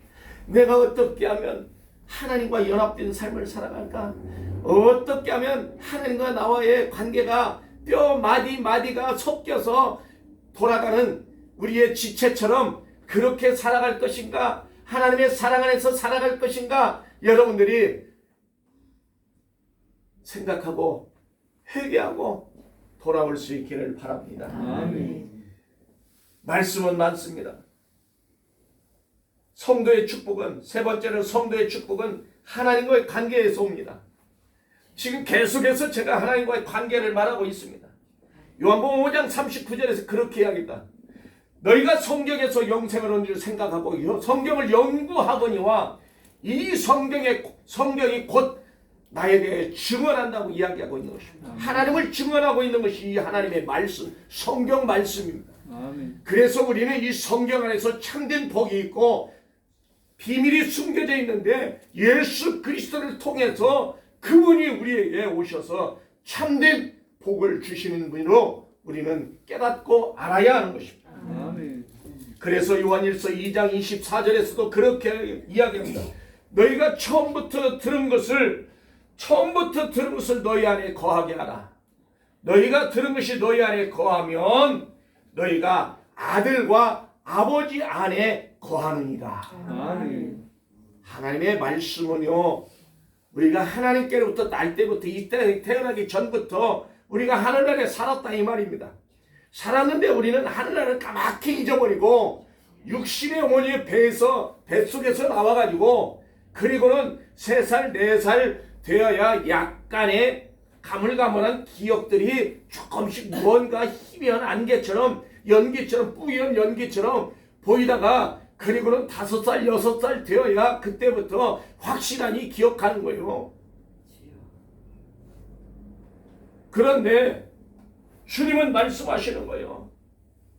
내가 어떻게 하면 하나님과 연합된 삶을 살아갈까? 어떻게 하면 하나님과 나와의 관계가 뼈 마디가 섞여서 돌아가는 우리의 지체처럼 그렇게 살아갈 것인가? 하나님의 사랑 안에서 살아갈 것인가? 여러분들이 생각하고 회개하고 돌아올 수 있기를 바랍니다. 아멘. 말씀은 많습니다. 성도의 축복은 세 번째는 성도의 축복은 하나님과의 관계에서 옵니다. 지금 계속해서 제가 하나님과의 관계를 말하고 있습니다. 요한복음 5장 39절에서 그렇게 이야기합니다. 너희가 성경에서 영생을 얻는 줄 생각하고 성경을 연구하거니와 이 성경이 곧 나에 대해 증언한다고 이야기하고 있는 것입니다. 하나님을 증언하고 있는 것이 이 하나님의 말씀, 성경 말씀입니다. 아멘. 그래서 우리는 이 성경 안에서 참된 복이 있고 비밀이 숨겨져 있는데 예수 그리스도를 통해서 그분이 우리에게 오셔서 참된 복을 주시는 분으로 우리는 깨닫고 알아야 하는 것입니다. 아멘. 그래서 요한일서 2장 24절에서도 그렇게 이야기합니다. 너희가 처음부터 들은 것을 너희 안에 거하게 하라. 너희가 들은 것이 너희 안에 거하면 너희가 아들과 아버지 안에 거하느니라. 아멘. 하나님의 말씀은요, 우리가 하나님께로부터 날 때부터 이 땅에 태어나기 전부터 우리가 하늘나라에 살았다 이 말입니다. 살았는데 우리는 하늘나라를 까맣게 잊어버리고 육신의 어머니의 뱃속에서 나와가지고 그리고는 3살 4살 되어야 약간의 가물가물한 기억들이 조금씩 무언가 희미한 안개처럼 연기처럼 뿌연 연기처럼 보이다가 그리고는 5살, 6살 되어야 그때부터 확실하니 기억하는 거예요. 그런데 주님은 말씀하시는 거예요.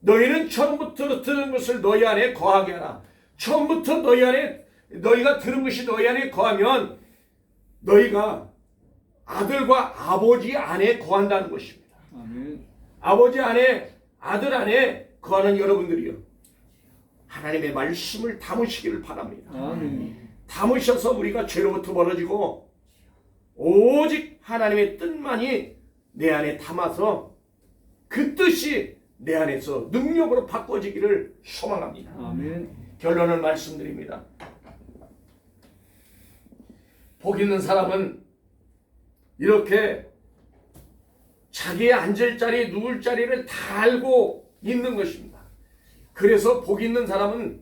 너희는 처음부터 들은 것을 너희 안에 거하게 하라. 처음부터 너희가 들은 것이 너희 안에 거하면 너희가 아들과 아버지 안에 거한다는 것입니다. 아멘. 아버지 안에, 아들 안에 거하는 여러분들이요, 하나님의 말씀을 담으시기를 바랍니다. 아멘. 담으셔서 우리가 죄로부터 멀어지고 오직 하나님의 뜻만이 내 안에 담아서 그 뜻이 내 안에서 능력으로 바꿔지기를 소망합니다. 아멘. 결론을 말씀드립니다. 복 있는 사람은 이렇게 자기의 앉을 자리, 누울 자리를 다 알고 있는 것입니다. 그래서 복 있는 사람은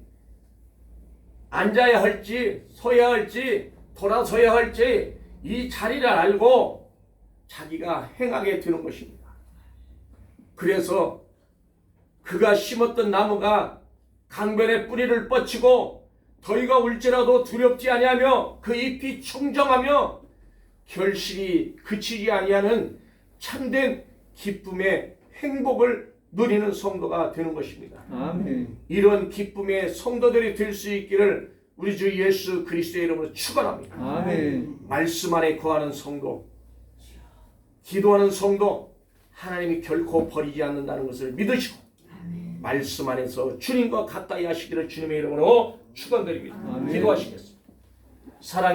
앉아야 할지, 서야 할지, 돌아서야 할지 이 자리를 알고 자기가 행하게 되는 것입니다. 그래서 그가 심었던 나무가 강변에 뿌리를 뻗치고 더위가 올지라도 두렵지 아니하며 그 잎이 청정하며 결실이 그치지 아니하는 참된 기쁨의 행복을 누리는 성도가 되는 것입니다. 아멘. 이런 기쁨의 성도들이 될 수 있기를 우리 주 예수 그리스도의 이름으로 축원합니다. 아멘. 말씀 안에 거하는 성도, 기도하는 성도, 하나님이 결코 버리지 않는다는 것을 믿으시고 말씀 안에서 주님과 가까이 하시기를 주님의 이름으로 축원드립니다. 아멘. 기도하시겠습니다. 사랑의